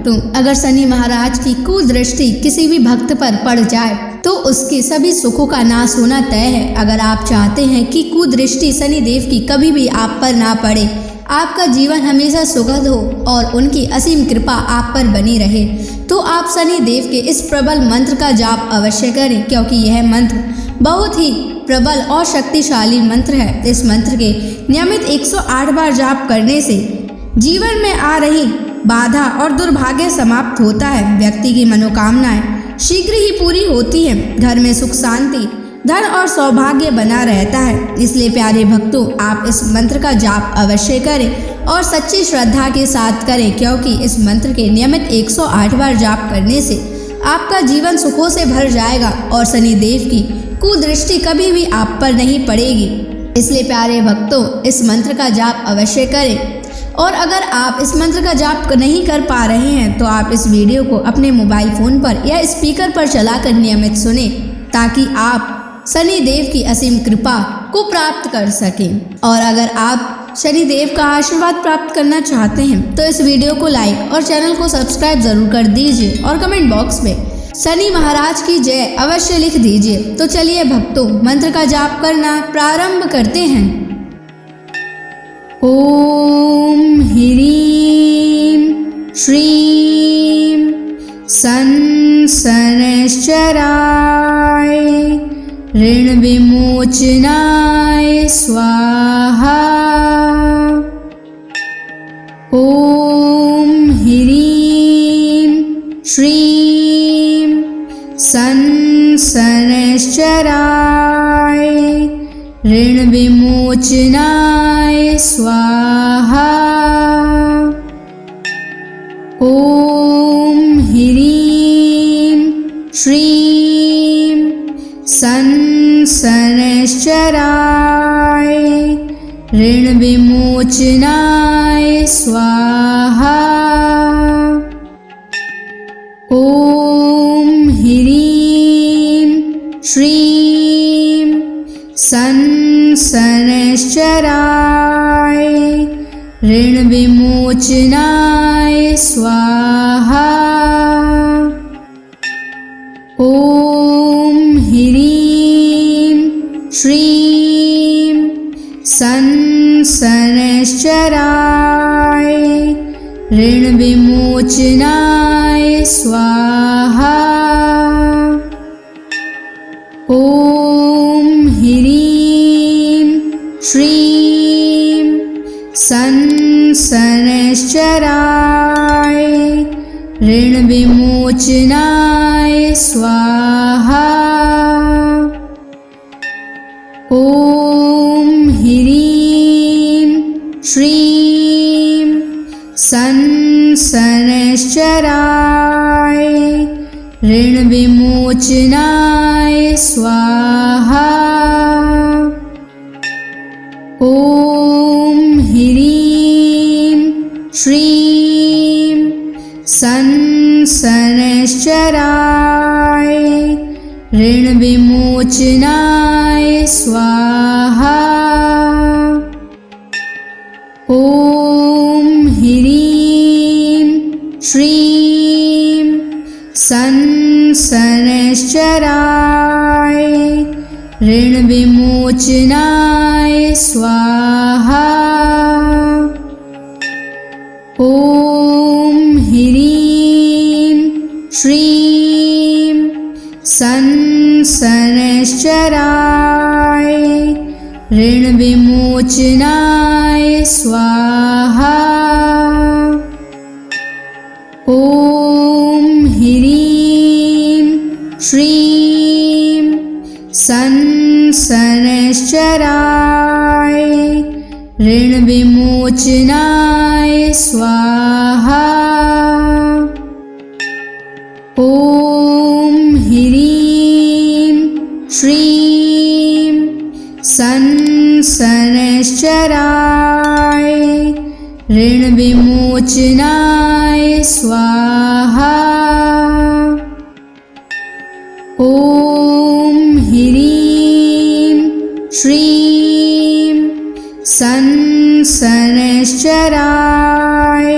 भक्तों, अगर शनि महाराज की कुदृष्टि किसी भी भक्त पर पड़ जाए तो उसके सभी सुखों का नाश होना तय है। अगर आप चाहते हैं कि कुदृष्टि शनि देव की कभी भी आप पर ना पड़े, आपका जीवन हमेशा सुखद हो और उनकी असीम कृपा आप पर बनी रहे, तो आप शनि देव के इस प्रबल मंत्र का जाप अवश्य करें, क्योंकि यह मंत्र बहुत ही प्रबल और शक्तिशाली मंत्र है। इस मंत्र के नियमित 108 बार जाप करने से जीवन में आ रही बाधा और दुर्भाग्य समाप्त होता है। व्यक्ति की मनोकामनाएं शीघ्र ही पूरी होती हैं। घर में सुख शांति, धन और सौभाग्य बना रहता है। इसलिए प्यारे भक्तों, आप इस मंत्र का जाप अवश्य करें और सच्ची श्रद्धा के साथ करें, क्योंकि इस मंत्र के नियमित 108 बार जाप करने से आपका जीवन सुखों से भर जाएगा और शनि देव की कुदृष्टि कभी भी आप पर नहीं पड़ेगी। इसलिए प्यारे भक्तों, इस मंत्र का जाप अवश्य करें। और अगर आप इस मंत्र का जाप नहीं कर पा रहे हैं तो आप इस वीडियो को अपने मोबाइल फोन पर या स्पीकर पर चलाकर नियमित सुनें, ताकि आप शनि देव की असीम कृपा को प्राप्त कर सकें। और अगर आप शनि देव का आशीर्वाद प्राप्त करना चाहते हैं तो इस वीडियो को लाइक और चैनल को सब्सक्राइब जरूर कर दीजिए और कमेंट बॉक्स में शनि महाराज की जय अवश्य लिख दीजिए। तो चलिए भक्तों, मंत्र का जाप करना प्रारंभ करते हैं। ओम ह्रीं श्रीं शनैश्चराय ऋण विमोचनाय स्वाहा। ओम ह्रीं श्रीं शनैश्चराय ऋण विमोचनाय स्वाहा। ओम ह्रीं श्रीं शनैश्चराय ऋण विमोचनाय स्वाहा। ओम ह्रीं श्रीं शनैश्चराय ऋण विमोचनाय स्वाहा। ओम ह्रीं श्रीं शनैश्चराय ऋण विमोचनाय स्वाहा। ओम ह्रीं श्रीं शनैश्चराय ऋण विमोचनाय स्वाहा। ओम ह्रीं श्रीं शनैश्चराय ऋण विमोचनाय स्वाहा। ओम ह्रीं श्रीं शनैश्चराय ऋण विमोचनाय स्वाहा। ओम ह्रीं श्रीं शनैश्चराय ऋण विमोचनाय स्वाहा। ओम ह्रीं श्रीं शनैश्चराय ऋण विमोचनाय स्वाहा। ओम ह्रीं श्रीं शनैश्चराय ऋण विमोचनाय स्वाहा। ओम ह्रीं श्रीं शनैश्चराय ऋण विमोचनाय स्वाहा। ओम ह्रीं श्रीं शनैश्चराय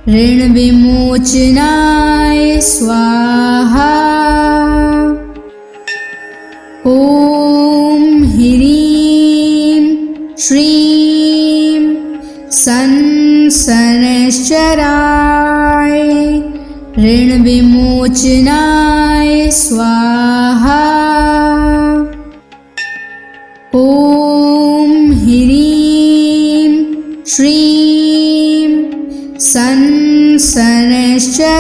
ऋण विमोचनाय विमोचनाय स्वाहा। ॐ ह्रीं श्रीं शनैश्चराय ऋणविमोचनाय स्वाहा। ॐ ह्रीं श्रीं शनैश्चराय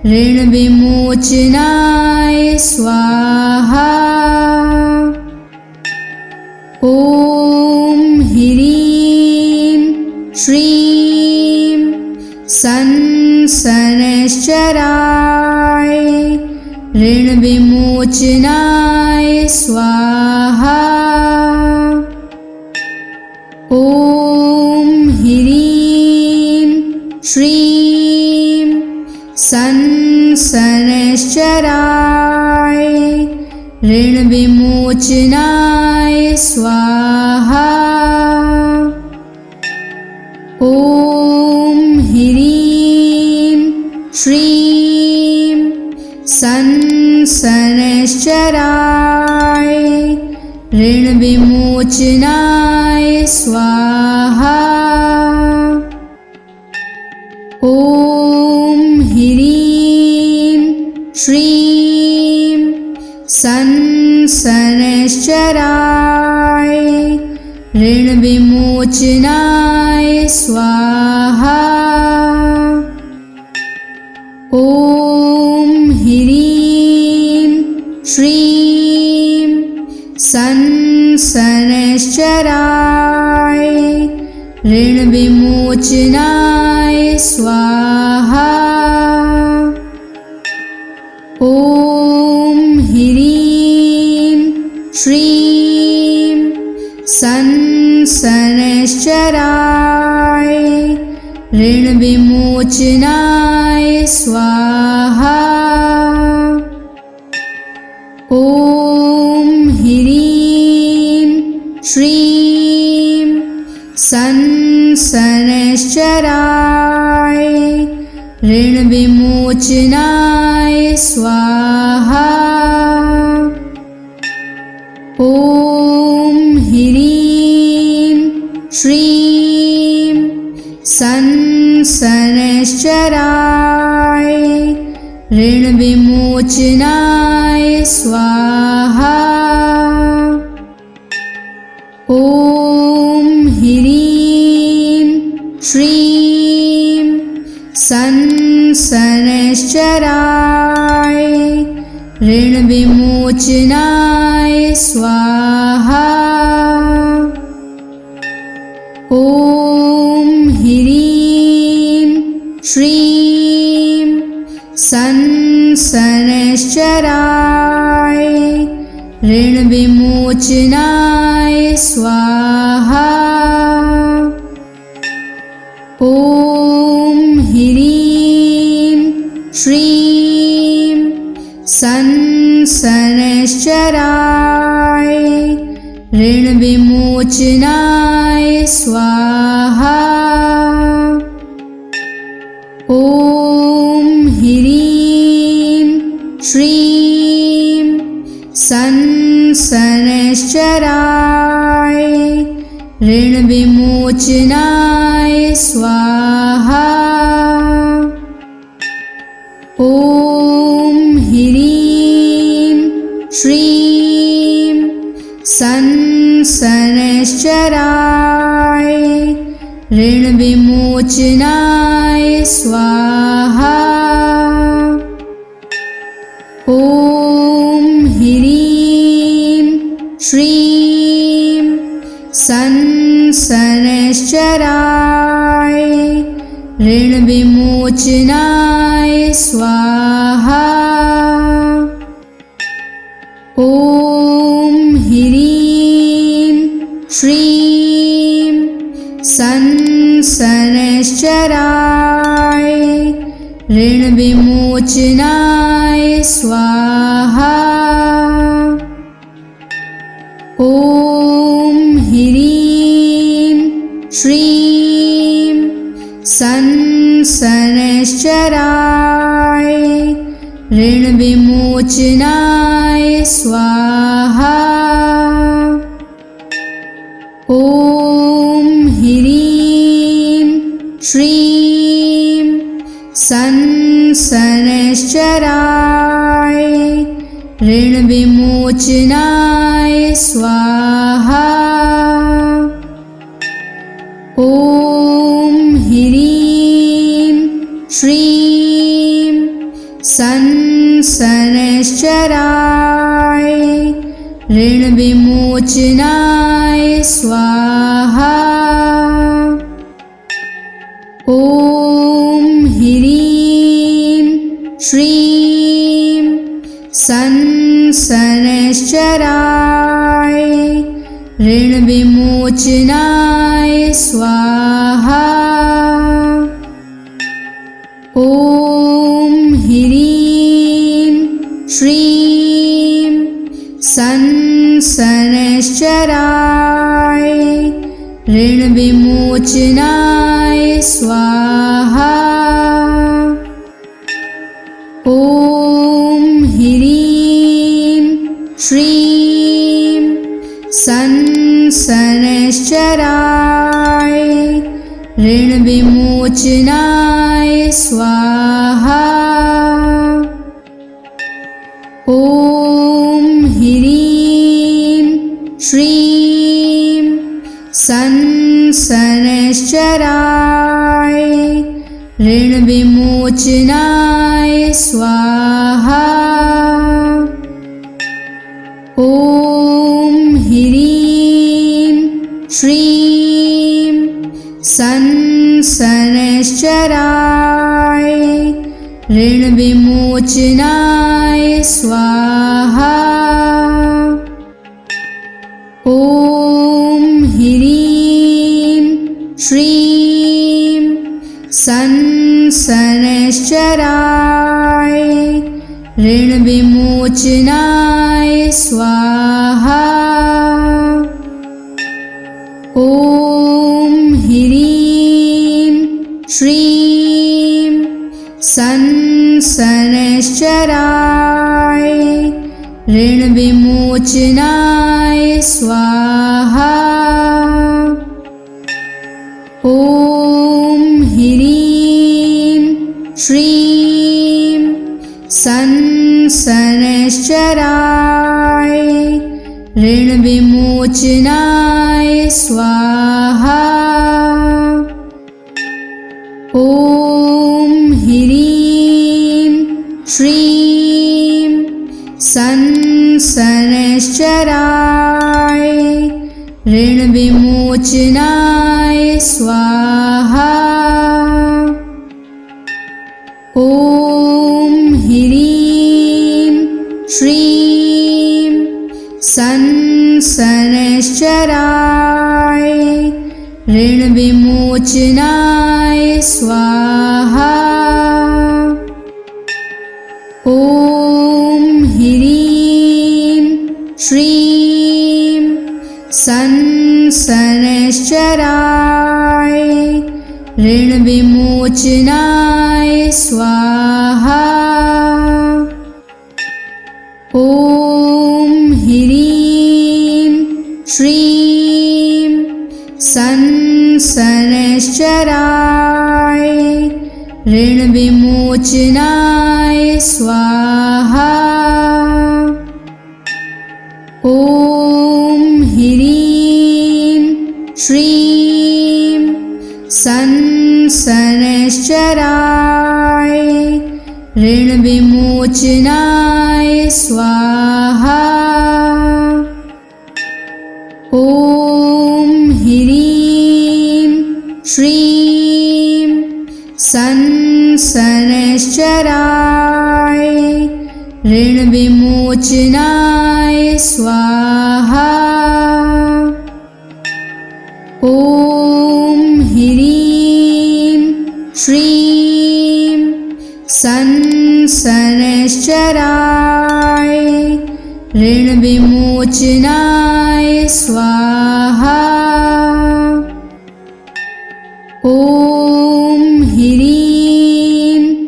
ऋणविमोचनाय स्वाहा। ॐ ह्रीं श्रीं शनैश्चराय ऋणविमोचनाय स्वाहा। ॐ ह्रीं श्रीं शनैश्चराय ऋणविमोचनाय स्वाहा। ॐ ह्रीं श्रीं शनैश्चराय ऋणविमोचनाय स्वाहा। ॐ ह्रीं श्रीं शनैश्चराय ऋणविमोचनाय स्वाहा। ॐ ह्रीं श्रीं शनैश्चराय ऋणविमोचनाय स्वाहा। ॐ ह्रीं श्रीं शनैश्चराय ऋणविमोचनाय स्वाहा। ॐ ह्रीं श्रीं शनैश्चराय ऋणविमोचनाय स्वाहा। ॐ ह्रीं श्रीं शनैश्चराय ऋणविमोचनाय स्वाहा। ॐ ह्रीं श्रीं शनैश्चराय ऋणविमोचनाय स्वाहा। ॐ ह्रीं श्रीं शनैश्चराय ऋणविमोचनाय स्वाहा। ॐ ह्रीं श्रीं शनैश्चराय ऋणविमोचनाय स्वाहा। ॐ ह्रीं श्रीं शनैश्चराय ऋणविमोचनाय स्वाहा। ॐ ह्रीं श्रीं शनैश्चराय ऋणविमोचनाय स्वाहा। ॐ ह्रीं श्रीं शनैश्चराय ऋणविमोचनाय स्वाहा। ॐ ह्रीं श्रीं शनैश्चराय ऋणविमोचनाय स्वाहा। ॐ ह्रीं श्रीं शनैश्चराय शनैश्चराय ऋणविमोचनाय स्वाहा। ॐ ह्रीं श्रीं शनैश्चराय ऋणविमोचनाय स्वाहा। ॐ ह्रीं श्रीं शनैश्चराय ऋणविमोचनाय स्वाहा। ॐ ह्रीं श्रीं शनैश्चराय ऋणविमोचनाय स्वाहा। ॐ ह्रीं श्रीं शनैश्चराय ऋणविमोचनाय स्वाहा। ॐ ह्रीं श्रीं शनैश्चराय ऋणविमोचनाय स्वाहा। ॐ ह्रीं श्रीं शनैश्चराय ऋणविमोचनाय स्वाहा। ॐ ह्रीं श्रीं शनैश्चराय ऋणविमोचनाय स्वाहा। ॐ ह्रीं श्रीं शनैश्चराय ऋणविमोचनाय स्वाहा। ॐ ह्रीं श्रीं शनैश्चराय ऋणविमोचनाय स्वाहा। ॐ ह्रीं श्रीं शनैश्चराय ऋणविमोचनाय स्वाहा। ॐ ह्रीं श्रीं शनैश्चराय ऋणविमोचनाय स्वाहा। ॐ ह्रीं श्रीं शनैश्चराय ऋणविमोचनाय स्वाहा। ॐ ह्रीं श्रीं शनैश्चराय ऋणविमोचनाय स्वाहा। ॐ ह्रीं श्रीं शनैश्चराय ऋणविमोचनाय स्वाहा। ॐ ह्रीं श्रीं शनैश्चराय ऋणविमोचनाय स्वाहा। ॐ ह्रीं श्रीं शनैश्चराय ऋणविमोचनाय स्वाहा। ॐ ह्रीं श्रीं शनैश्चराय ऋणविमोचनाय स्वाहा। ॐ ह्रीं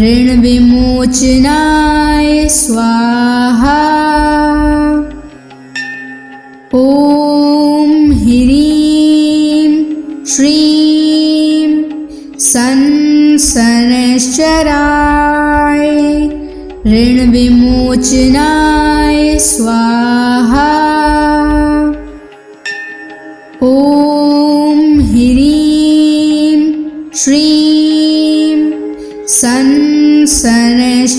ऋण विमोचनाय स्वाहा। ॐ ह्रीं श्रीं शनैश्चराय ऋण विमोचनाय स्वाहा। ॐ ह्रीं श्रीं शनैश्चराय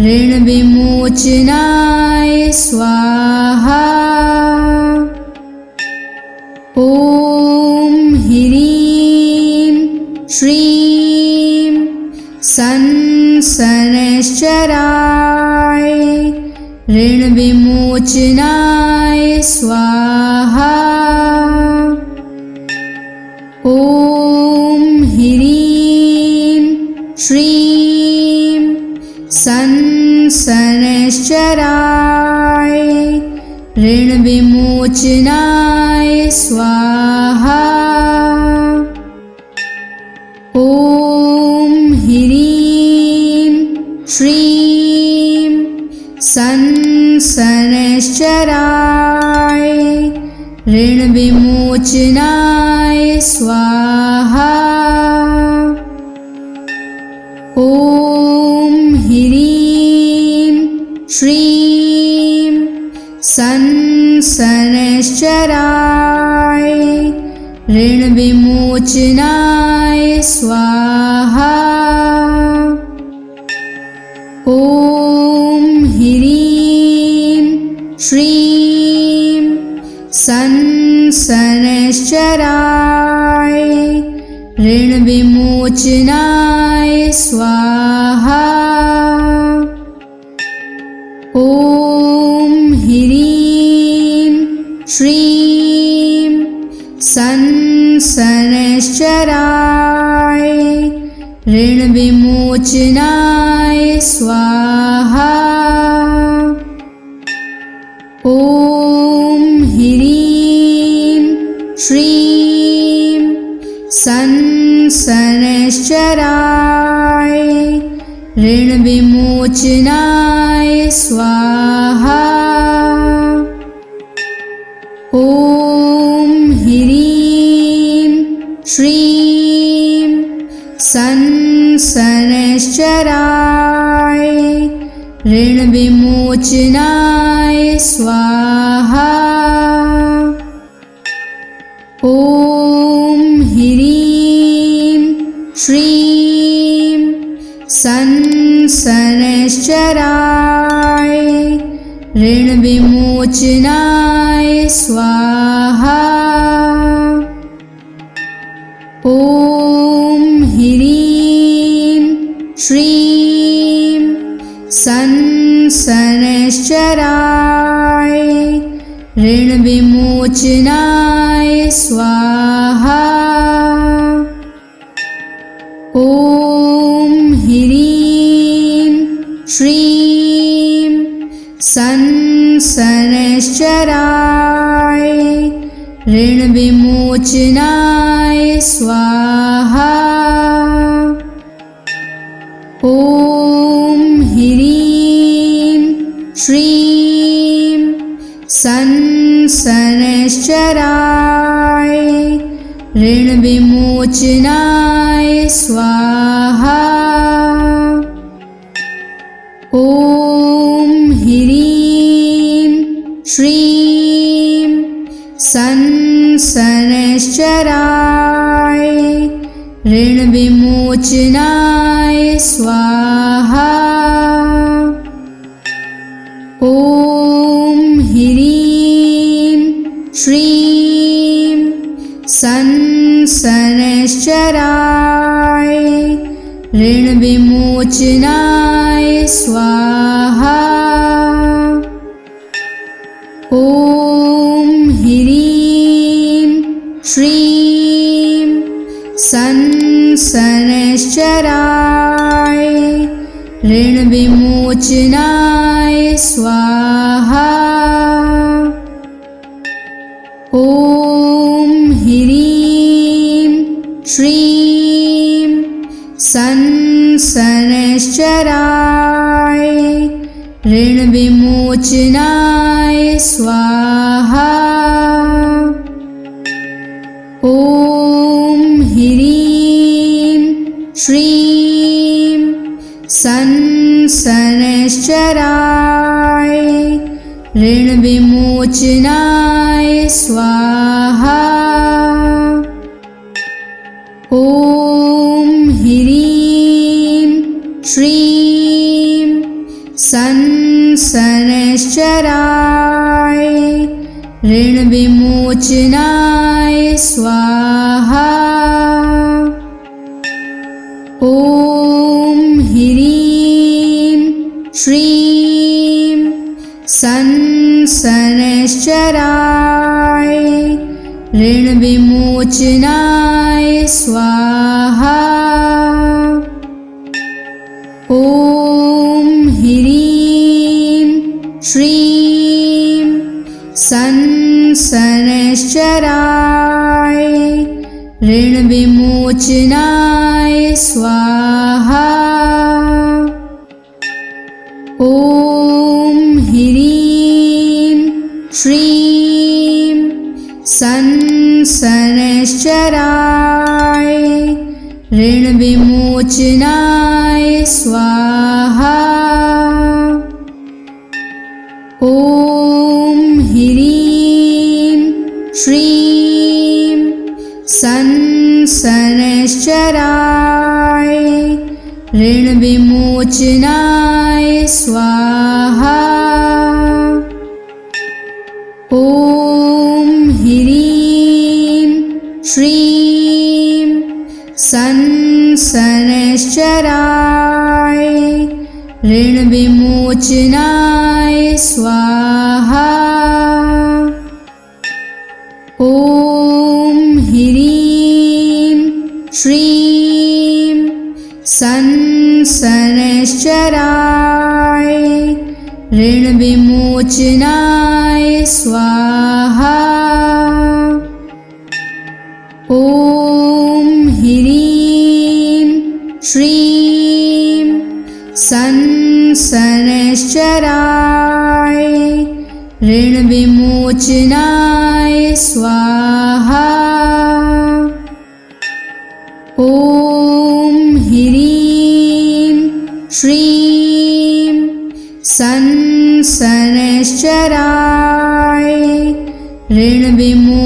ऋण विमोचनाय स्वाहा। ॐ ह्रीं श्रीं शनैश्चराय ऋण विमोचनाय स्वाहा। ॐ ह्रीं श्रीं शनैश्चराय ऋण विमोचनाय स्वाहा। ॐ ह्रीं श्रीं शनैश्चराय ऋण विमोचनाय स्वाहा। ॐ ह्रीं श्रीं शनैश्चराय ऋण विमोचनाय स्वाहा। ॐ ह्रीं श्रीं शनैश्चराय ऋण विमोचनाय स्वाहा। ॐ ह्रीं श्रीं शनैश्चराय ऋण विमोचनाय स्वाहा। ॐ ह्रीं श्रीं शनैश्चराय ऋण विमोचनाय स्वाहा। ॐ ह्रीं श्रीं शनैश्चराय ऋण विमोचनाय स्वाहा। ॐ ह्रीं श्रीं शनैश्चराय ऋण विमोचनाय स्वाहा। ॐ ह्रीं श्रीं शनैश्चराय ऋण विमोचनाय स्वाहा। ॐ ह्रीं श्रीं शनैश्चराय ऋण विमोचनाय स्वाहा। ॐ ह्रीं श्रीं शनैश्चराय ऋण विमोचनाय स्वाहा। ॐ ह्रीं श्रीं शनैश्चराय ऋण विमोचनाय स्वाहा। ॐ ह्रीं श्रीं शनैश्चराय ऋण विमोचनाय स्वाहा। ॐ ह्रीं श्रीं शनैश्चराय ऋण विमोचनाय स्वाहा। ॐ ह्रीं श्रीं संसनश्चराय ऋणविमोचनाय स्वाहा। ॐ ह्रीं श्रीं संसनश्चराय ऋणविमोचनाय स्वाहा। ॐ ह्रीं श्रीं संसनश्चराय ऋणविमोचनाय स्वाहा। ॐ ह्रीं श्रीं संसनश्चराय ऋणविमोचनाय स्वाहा। ॐ ह्रीं श्रीं संसनश्चराय ऋणविमोचनाय स्वाहा। ॐ ह्रीं श्रीं संसनश्चराय ऋणविमोचनाय स्वाहा। ॐ ह्रीं श्रीं संसनश्चराय ऋणविमोचनाय स्वाहा। ॐ ह्रीं श्रीं संसनश्चराय ऋणविमोचनाय स्वाहा। ॐ ह्रीं श्रीं संसनश्चराय ऋणविमोचनाय स्वाहा। ॐ ह्रीं श्रीं संसनश्चराय ऋणविमोचनाय स्वाहा। ॐ ह्रीं श्रीं संसनश्चराय ऋणविमोचनाय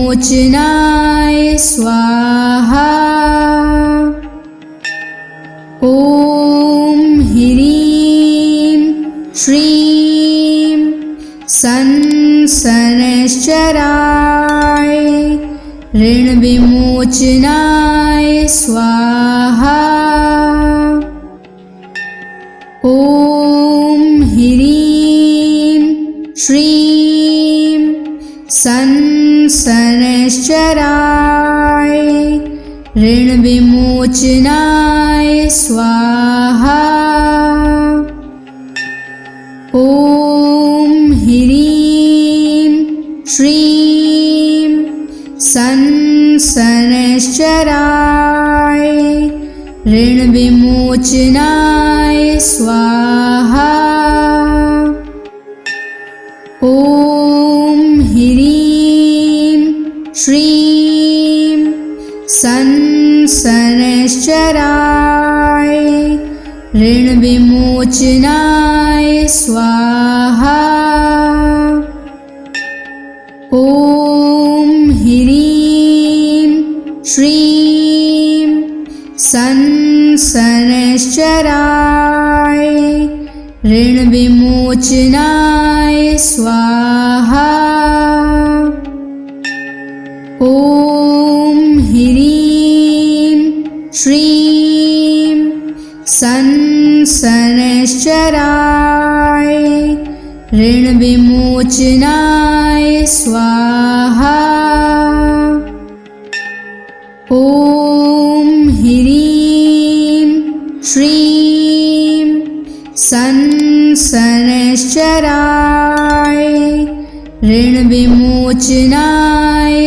स्वाहा। ॐ ह्रीं श्रीं संसनश्चराय ऋणविमोचनाय स्वाहा। ॐ ह्रीं श्रीं संसनश्चराय ऋणविमोचनाय स्वाहा। ॐ ह्रीं श्रीं संसनश्चराय ऋणविमोचनाय स्वाहा। ॐ ह्रीं श्रीं संसनश्चराय ऋणविमोचनाय स्वाहा। ॐ ह्रीं श्रीं संसनश्चराय ऋणविमोचनाय स्वाहा। ॐ ह्रीं श्रीं संसनश्चराय ऋणविमोचनाय स्वाहा। ॐ ह्रीं श्रीं संसनश्चराय ऋणविमोचनाय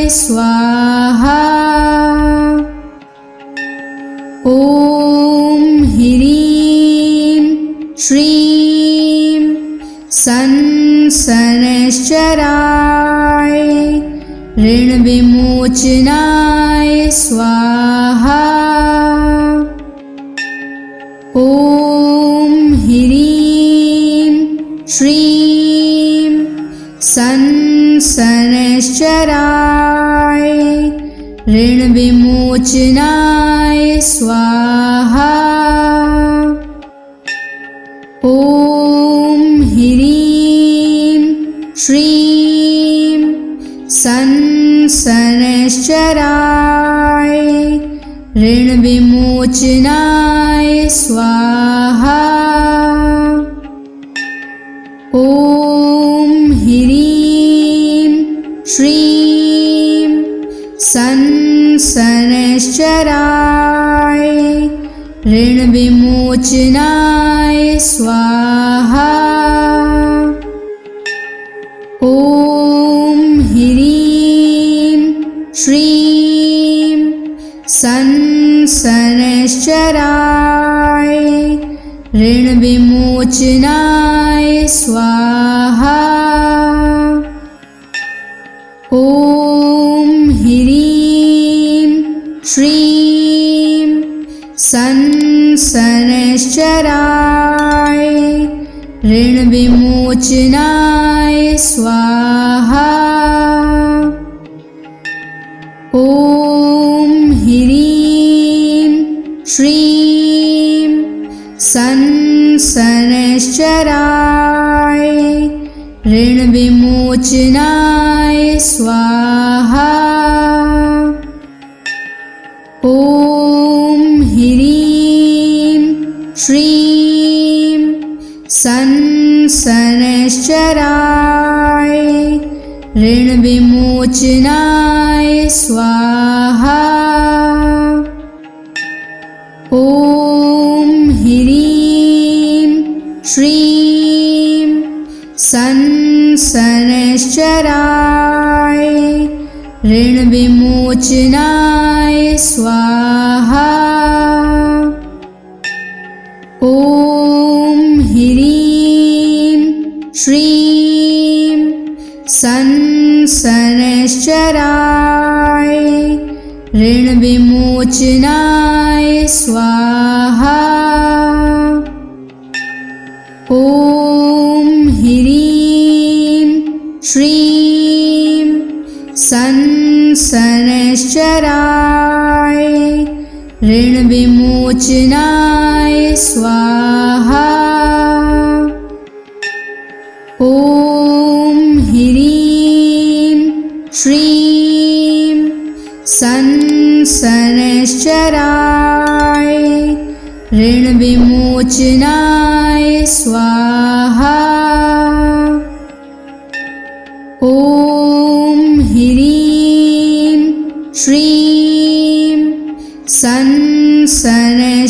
स्वाहा। ॐ शनैश्चराय ऋणविमोचनाय स्वाहा। ॐ ह्रीं श्रीं शनैश्चराय ऋणविमोचनाय स्वाहा। ॐ ह्रीं श्रीं शनैश्चराय ऋणविमोचनाय स्वाहा। ॐ ह्रीं श्रीं शनैश्चराय ऋणविमोचनाय स्वाहा। ॐ ह्रीं श्रीं शनैश्चराय ऋणविमोचनाय स्वाहा। ॐ ह्रीं श्रीं शनैश्चराय ऋणविमोचनाय स्वाहा। ॐ ह्रीं श्रीं शनैश्चराय ऋणविमोचनाय स्वाहा। ॐ ह्रीं श्रीं शनैश्चराय ऋणविमोचनाय स्वाहा। ॐ ह्रीं श्रीं शनैश्चराय ऋणविमोचनाय स्वाहा। ॐ ह्रीं श्रीं शनैश्चराय ऋणविमोचनाय स्वाहा। ॐ ह्रीं श्रीं शनैश्चराय ऋणविमोचनाय स्वाहा। ॐ ह्रीं श्रीं शनैश्चराय ऋणविमोचनाय स्वाहा। ॐ ह्रीं श्रीं शनैश्चराय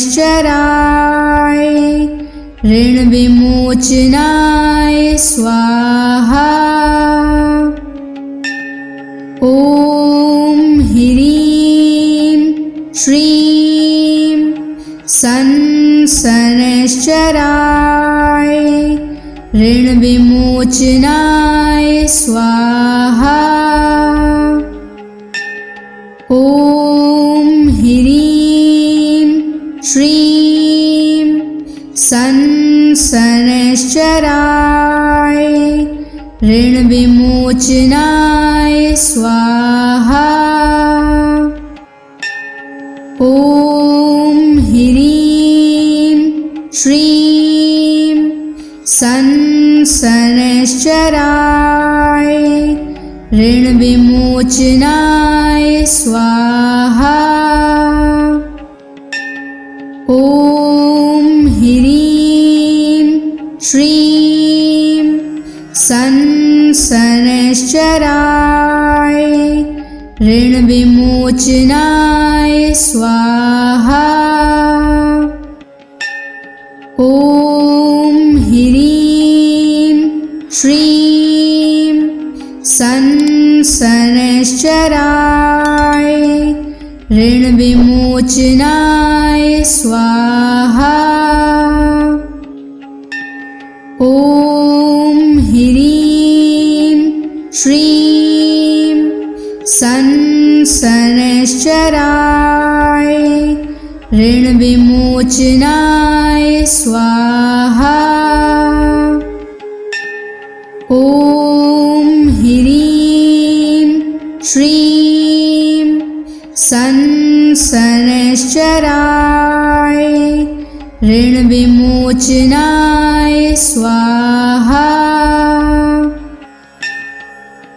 ऋणविमोचनाय स्वाहा। ॐ ह्रीं श्रीं शनैश्चराय ऋणविमोचनाय स्वाहा। ॐ ह्रीं श्रीं शनैश्चराय ऋणविमोचनाय स्वाहा। ॐ ह्रीं श्रीं शनैश्चराय ऋणविमोचनाय स्वाहा। ॐ ह्रीं श्रीं शनैश्चराय ऋणविमोचनाय स्वाहा। ॐ ह्रीं श्रीं शनैश्चराय ऋणविमोचनाय स्वाहा। ॐ ह्रीं ऋणविमोचनाय स्वाहा। ॐ ह्रीं श्रीं शनैश्चराय ऋणविमोचनाय स्वाहा।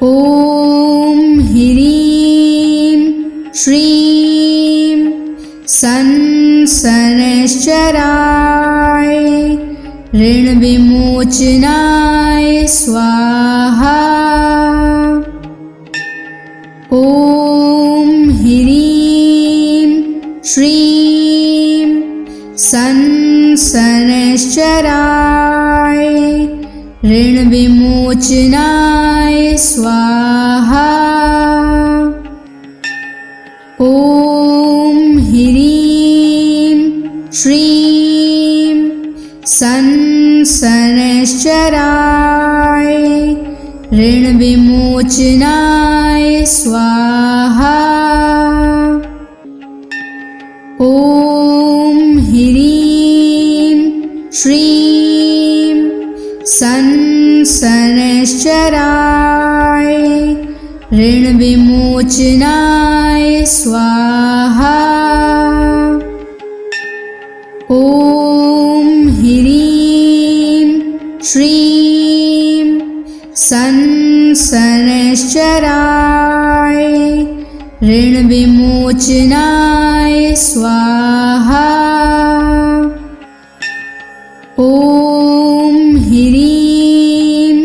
ॐ ह्रीं श्रीं शनैश्चराय ऋणविमोचनाय स्वाहा। ॐ ह्रीं श्रीं शनैश्चराय ऋणविमोचनाय स्वाहा। ॐ ह्रीं श्रीं शनैश्चराय ऋणविमोचनाय स्वाहा। ॐ ह्रीं श्रीं शनैश्चराय ऋणविमोचनाय स्वाहा। ॐ ह्रीं श्रीं शनैश्चराय ऋणविमोचनाय स्वाहा। ॐ ह्रीं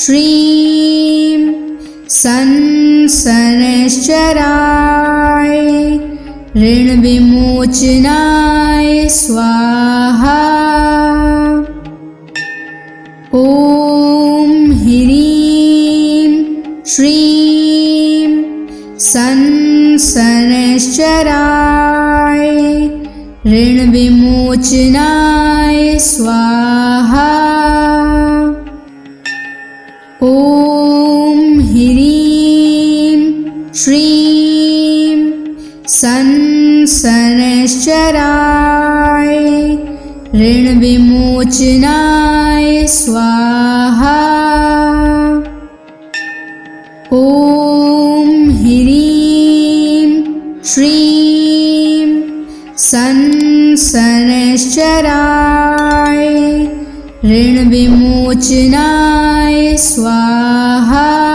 श्रीं शनैश्चराय ऋणविमोचनाय स्वाहा। ॐ ह्रीं श्रीं शनैश्चराय ऋणविमोचनाय स्वाहा। ॐ ह्रीं श्रीं शनैश्चराय ऋणविमोचनाय स्वाहा। ॐ ह्रीं श्रीं शनैश्चराय ऋणविमोचनाय स्वाहा।